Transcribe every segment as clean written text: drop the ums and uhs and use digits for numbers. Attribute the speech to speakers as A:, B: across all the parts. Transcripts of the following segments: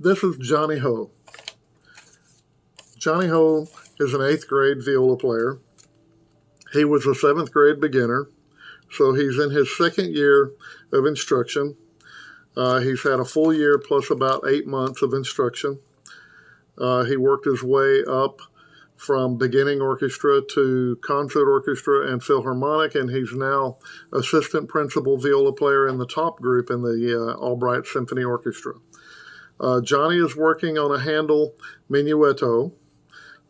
A: This is Johnny Ho. Johnny Ho is an 8th grade viola player. He was a 7th grade beginner, so he's in his 2nd year of instruction. He's had a full year plus about 8 months of instruction. He worked his way up from beginning orchestra to concert orchestra and philharmonic, and he's now assistant principal viola player in the top group in the Albright Symphony Orchestra. Johnny is working on a Haniel menuetto.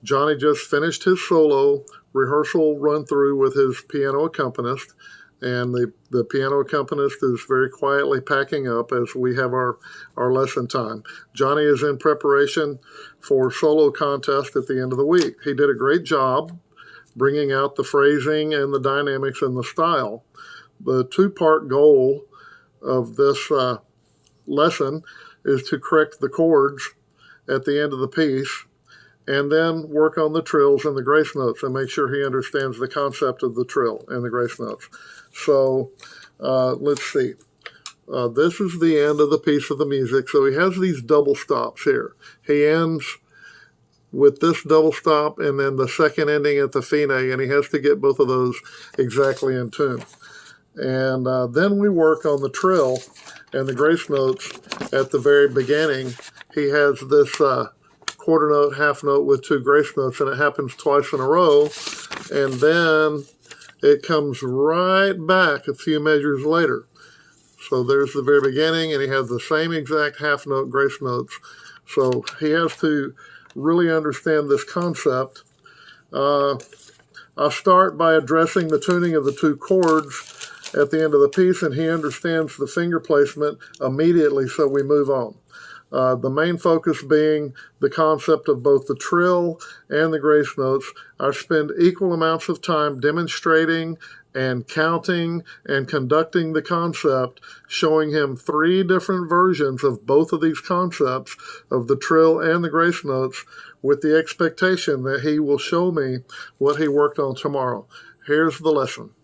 A: Johnny just finished his solo rehearsal run through with his piano accompanist, and the piano accompanist is very quietly packing up as we have our lesson time. Johnny is in preparation for solo contest at the end of the week. He did a great job bringing out the phrasing and the dynamics and the style. The 2-part goal of this lesson is to correct the chords at the end of the piece and then work on the trills and the grace notes and make sure he understands the concept of the trill and the grace notes. So let's see. This is the end of the piece of the music. So he has these double stops here. He ends with this double stop and then the second ending at the fine, and he has to get both of those exactly in tune. And then we work on the trill and the grace notes at the very beginning. He has this quarter note, half note with 2 grace notes, and it happens twice in a row. And then it comes right back a few measures later. So there's the very beginning, and he has the same exact half note grace notes. So he has to really understand this concept. I'll start by addressing the tuning of the 2 chords at the end of the piece, and he understands the finger placement immediately, so we move on. The main focus being the concept of both the trill and the grace notes. I spend equal amounts of time demonstrating and counting and conducting the concept, showing him 3 different versions of both of these concepts of the trill and the grace notes, with the expectation that he will show me what he worked on tomorrow. Here's the lesson.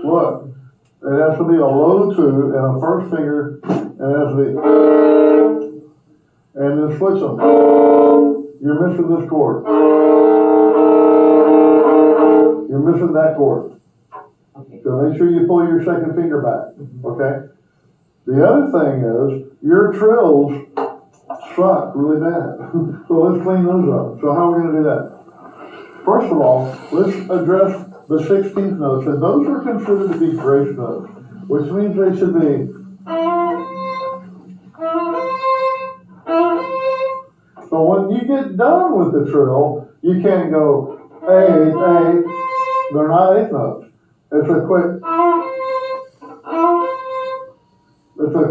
A: Look. It has to be a low 2 and a first finger, and it has to be, and then switch them. You're missing this chord. You're missing that chord. Okay. So make sure you pull your second finger back, okay? The other thing is, your trills suck really bad. So let's clean those up. So how are we going to do that? First of all, let's address the 16th notes, and those are considered to be grace notes, which means they should be. So when you get done with the trill, you can't go 8, 8. They're not 8th notes. It's a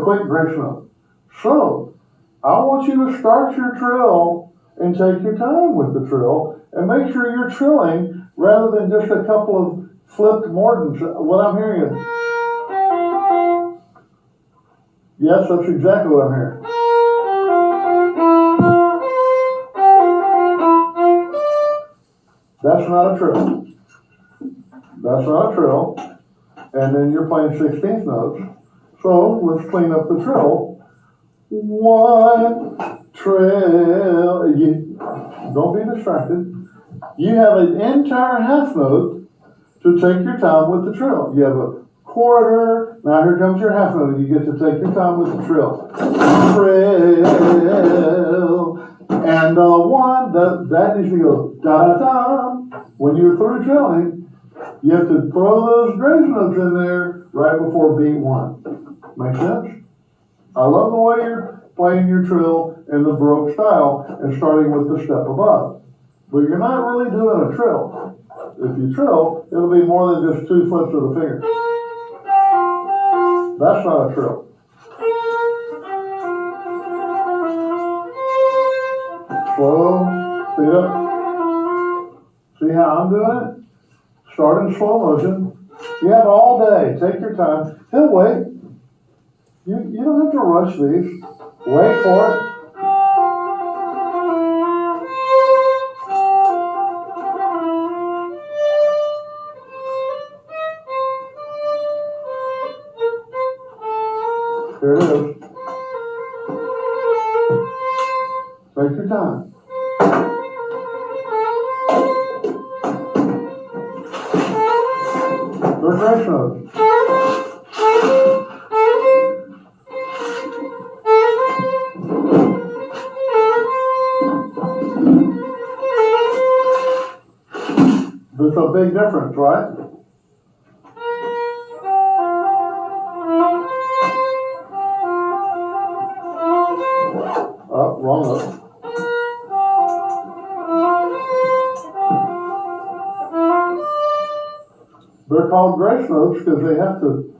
A: quick grace note. So I want you to start your trill and take your time with the trill and make sure you're trilling rather than just a couple of flipped Mortons. What I'm hearing is, yes, that's exactly what I'm hearing. That's not a trill. That's not a trill. And then you're playing 16th notes. So let's clean up the trill. 1 trill. Don't be distracted. You have an entire half note to take your time with the trill. You have a quarter. Now here comes your half note. You get to take your time with the trill. Trill. And 1, that needs to go da-da-da. When you're through trilling, you have to throw those grace notes in there right before beat 1. Make sense? I love the way you're playing your trill in the Baroque style and starting with the step above. But you're not really doing a trill. If you trill, it'll be more than just 2 flips of the finger. That's not a trill. Slow, speed up. See how I'm doing it? Start in slow motion. You have all day. Take your time. He'll wait. You don't have to rush these. Wait for it. Here it is. Take your time. They're grace notes. There's a big difference, right? Oh, wrong note. They're called grace notes because they have to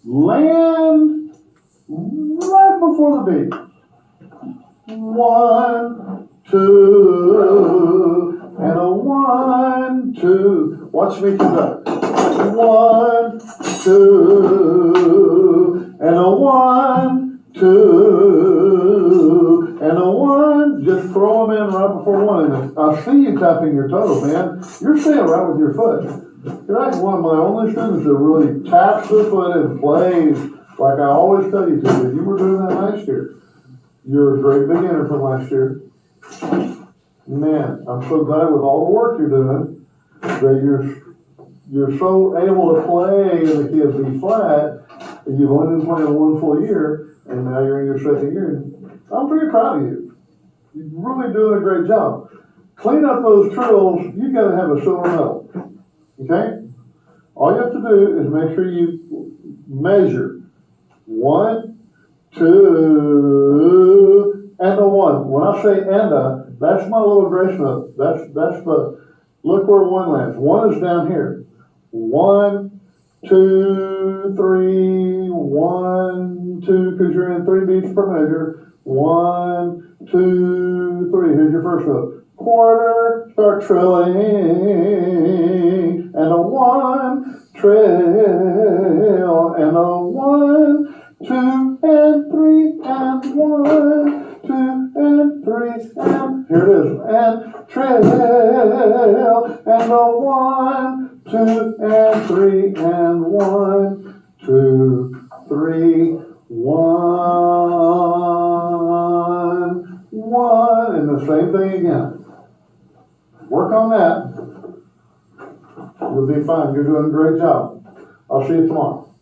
A: land right before the beat. 1, 2, and a 1, 2. Watch me conduct. 1, 2, and a 1, 2, and a 1. Just throw them in right before 1. And I see you tapping your toe, man. You're staying right with your foot. You're actually one of my only students that really taps the foot and plays like I always tell you to. But you were doing that last year. You're a great beginner from last year. Man, I'm so glad with all the work you're doing that you're so able to play in the key of B flat, and you've only been playing 1 full year, and now you're in your second year. I'm pretty proud of you. You're really doing a great job. Clean up those trills. You got to have a silver medal. Okay? All you have to do is make sure you measure 1, 2, and a 1. When I say and a, that's my little grace note. That's the, look where 1 lands. 1 is down here. 1, 2, 3, 1, 2, because you're in 3 beats per measure. 1, 2, 3. Here's your first note. Quarter, start trilling, and a 1, trill, and a 1, 2, and 3, and 1, 2, and 3, and here it is, and trill, and a 1, 2, and 3, and 1, 2, 3, 1, 1, and the same thing again. Work on that. You'll be fine. You're doing a great job. I'll see you tomorrow.